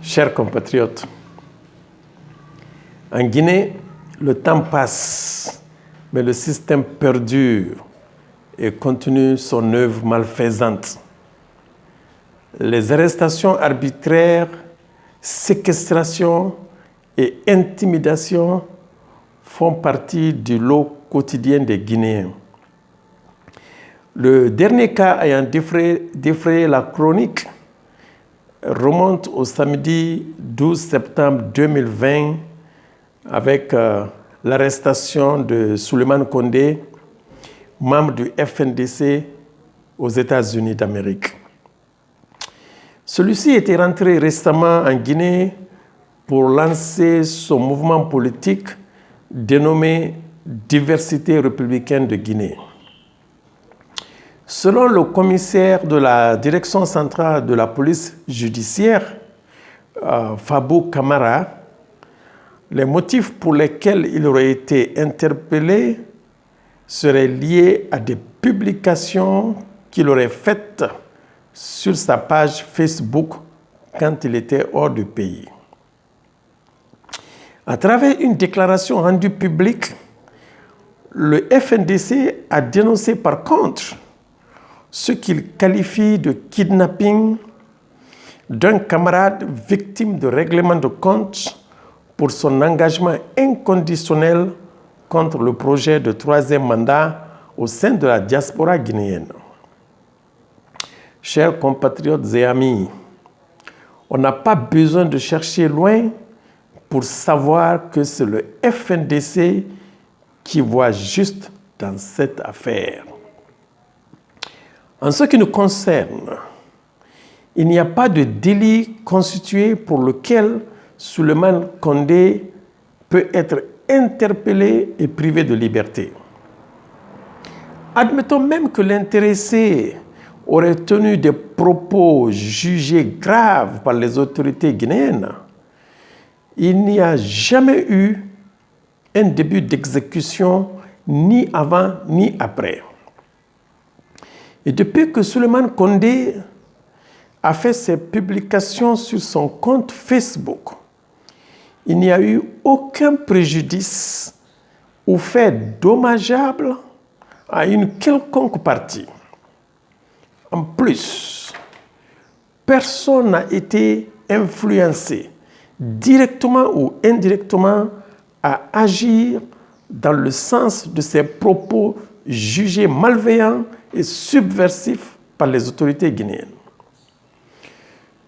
Chers compatriotes, en Guinée, le temps passe, mais le système perdure et continue son œuvre malfaisante. Les arrestations arbitraires, séquestrations et intimidations font partie du lot quotidien des Guinéens. Le dernier cas ayant défrayé la chronique remonte au samedi 12 septembre 2020 avec l'arrestation de Souleymane Condé, membre du FNDC aux États-Unis d'Amérique. Celui-ci était rentré récemment en Guinée pour lancer son mouvement politique dénommé Diversité républicaine de Guinée. Selon le commissaire de la direction centrale de la police judiciaire, Fabou Camara, les motifs pour lesquels il aurait été interpellé seraient liés à des publications qu'il aurait faites sur sa page Facebook quand il était hors du pays. À travers une déclaration rendue publique, le FNDC a dénoncé par contre ce qu'il qualifie de kidnapping d'un camarade victime de règlement de compte pour son engagement inconditionnel contre le projet de troisième mandat au sein de la diaspora guinéenne. Chers compatriotes et amis, on n'a pas besoin de chercher loin pour savoir que c'est le FNDC qui voit juste dans cette affaire. En ce qui nous concerne, il n'y a pas de délit constitué pour lequel Souleymane Condé peut être interpellé et privé de liberté. Admettons même que l'intéressé aurait tenu des propos jugés graves par les autorités guinéennes. Il n'y a jamais eu un début d'exécution ni avant ni après. Et depuis que Souleymane Condé a fait ses publications sur son compte Facebook, il n'y a eu aucun préjudice ou fait dommageable à une quelconque partie. En plus, personne n'a été influencé, directement ou indirectement, à agir dans le sens de ces propos jugés malveillants et subversifs par les autorités guinéennes.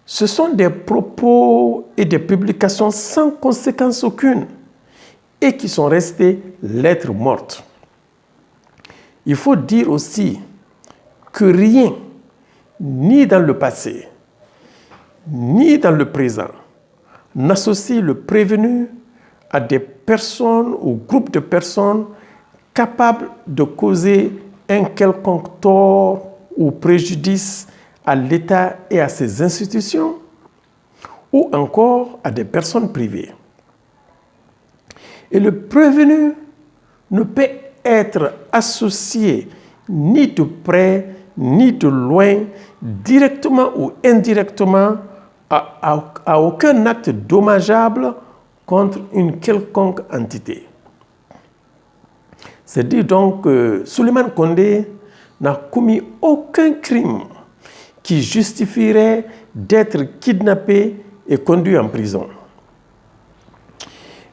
Ce sont des propos et des publications sans conséquence aucune et qui sont restés lettres mortes. Il faut dire aussi que rien, ni dans le passé, ni dans le présent, n'associe le prévenu à des personnes ou groupes de personnes capables de causer un quelconque tort ou préjudice à l'État et à ses institutions, ou encore à des personnes privées. Et le prévenu ne peut être associé ni de près, ni de loin, directement ou indirectement, à aucun acte dommageable contre une quelconque entité. C'est dire donc que Souleymane Condé n'a commis aucun crime qui justifierait d'être kidnappé et conduit en prison.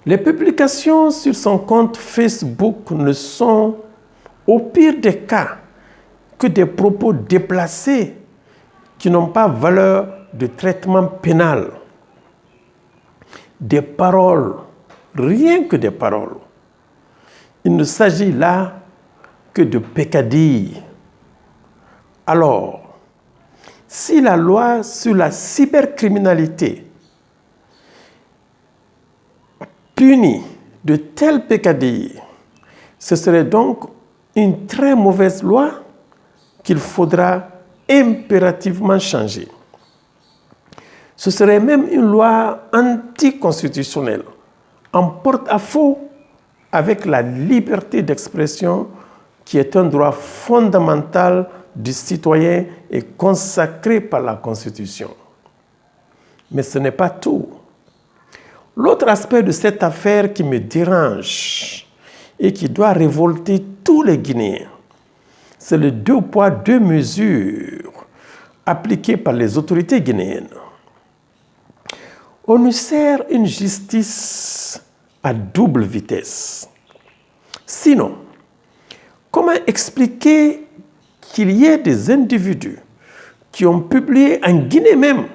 Les publications sur son compte Facebook ne sont, au pire des cas, que des propos déplacés qui n'ont pas valeur de traitement pénal. Des paroles, rien que des paroles. Il ne s'agit là que de peccadilles. Alors, si la loi sur la cybercriminalité punit de telles peccadilles, ce serait donc une très mauvaise loi qu'il faudra impérativement changer. Ce serait même une loi anticonstitutionnelle, en porte-à-faux avec la liberté d'expression qui est un droit fondamental du citoyen et consacré par la Constitution. Mais ce n'est pas tout. L'autre aspect de cette affaire qui me dérange et qui doit révolter tous les Guinéens, c'est le 2 poids, 2 mesures appliquées par les autorités guinéennes. On nous sert une justice à double vitesse. Sinon, comment expliquer qu'il y ait des individus qui ont publié en Guinée même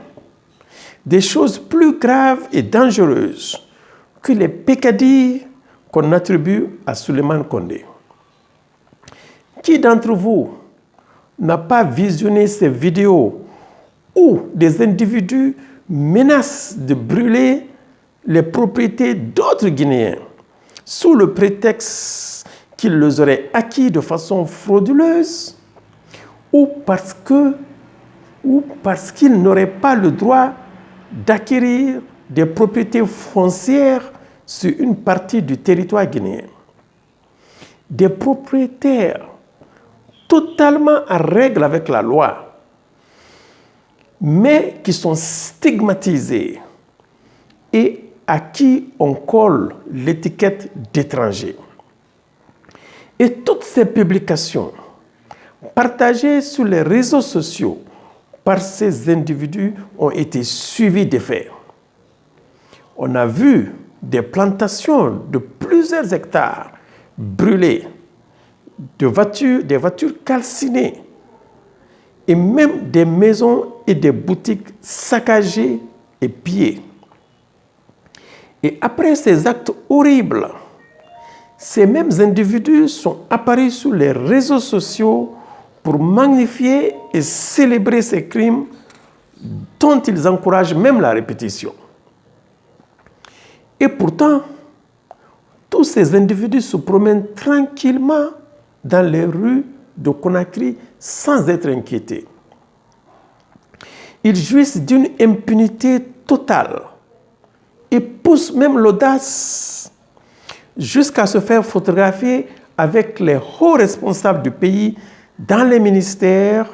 des choses plus graves et dangereuses que les peccadilles qu'on attribue à Souleymane Condé? Qui d'entre vous n'a pas visionné ces vidéos où des individus menacent de brûler les propriétés d'autres Guinéens sous le prétexte qu'ils les auraient acquis de façon frauduleuse ou parce qu'ils n'auraient pas le droit d'acquérir des propriétés foncières sur une partie du territoire guinéen? Des propriétaires totalement en règle avec la loi, mais qui sont stigmatisés et à qui on colle l'étiquette d'étranger. Et toutes ces publications partagées sur les réseaux sociaux par ces individus ont été suivies d'effets. On a vu des plantations de plusieurs hectares brûlées, des voitures calcinées, et même des maisons et des boutiques saccagées et pillées. Et après ces actes horribles, ces mêmes individus sont apparus sur les réseaux sociaux pour magnifier et célébrer ces crimes dont ils encouragent même la répétition. Et pourtant, tous ces individus se promènent tranquillement dans les rues de Conakry sans être inquiétés. Ils jouissent d'une impunité totale et poussent même l'audace jusqu'à se faire photographier avec les hauts responsables du pays dans les ministères,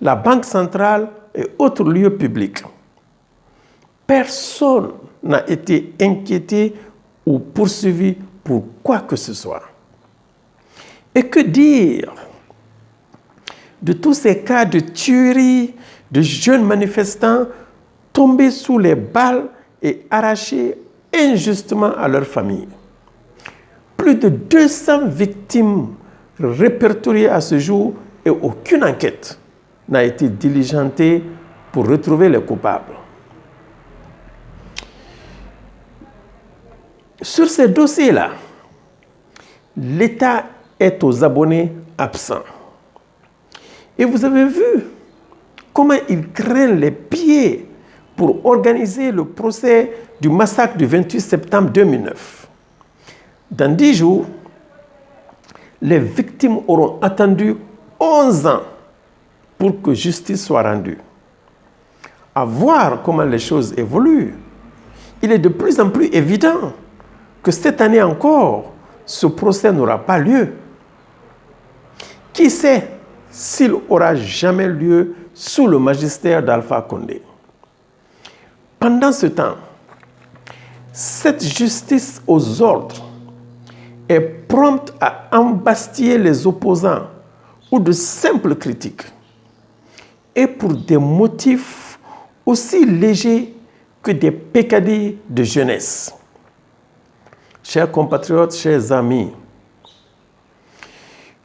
la Banque centrale et autres lieux publics. Personne n'a été inquiété ou poursuivi pour quoi que ce soit. Et que dire de tous ces cas de tuerie de jeunes manifestants tombés sous les balles et arrachés injustement à leur famille? Plus de 200 victimes répertoriées à ce jour et aucune enquête n'a été diligentée pour retrouver les coupables. Sur ces dossiers-là, l'État est aux abonnés absents. Et vous avez vu comment ils craignent les pieds pour organiser le procès du massacre du 28 septembre 2009. Dans 10 jours, les victimes auront attendu 11 ans pour que justice soit rendue. À voir comment les choses évoluent, il est de plus en plus évident que cette année encore, ce procès n'aura pas lieu. Qui sait s'il aura jamais lieu sous le magistère d'Alpha Condé? Pendant ce temps, cette justice aux ordres est prompte à embastiller les opposants ou de simples critiques, et pour des motifs aussi légers que des peccadilles de jeunesse. Chers compatriotes, chers amis,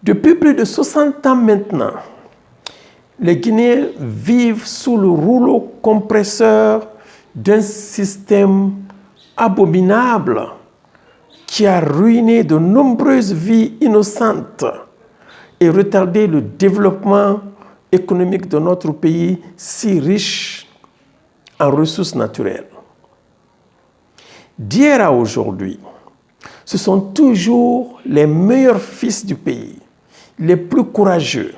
depuis plus de 60 ans maintenant, les Guinéens vivent sous le rouleau compresseur d'un système abominable qui a ruiné de nombreuses vies innocentes et retardé le développement économique de notre pays si riche en ressources naturelles. D'hier à aujourd'hui, ce sont toujours les meilleurs fils du pays, les plus courageux,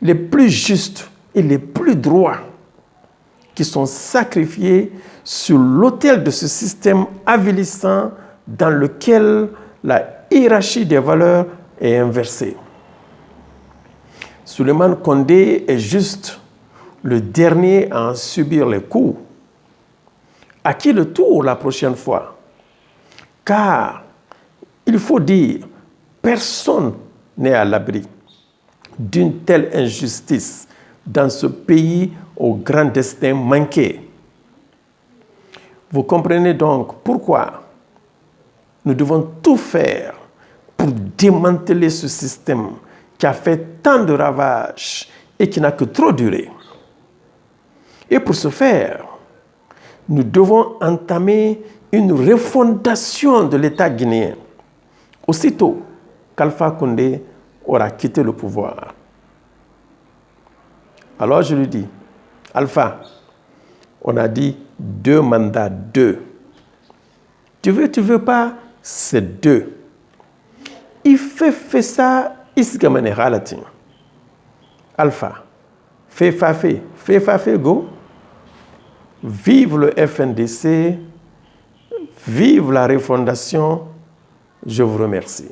les plus justes et les plus droits qui sont sacrifiés sur l'autel de ce système avilissant dans lequel la hiérarchie des valeurs est inversée. Souleymane Condé est juste le dernier à en subir les coups. À qui le tour la prochaine fois? Car, il faut dire, personne n'est à l'abri d'une telle injustice dans ce pays au grand destin manqué. Vous comprenez donc pourquoi nous devons tout faire pour démanteler ce système qui a fait tant de ravages et qui n'a que trop duré. Et pour ce faire, nous devons entamer une refondation de l'État guinéen aussitôt qu'Alpha Condé aura quitté le pouvoir. Alors je lui dis, Alpha, on a dit 2 mandats, 2. Tu veux pas, c'est 2. Il fait ça, isgamane halatin. Alpha, fait go. Vive le FNDC, vive la refondation. Je vous remercie.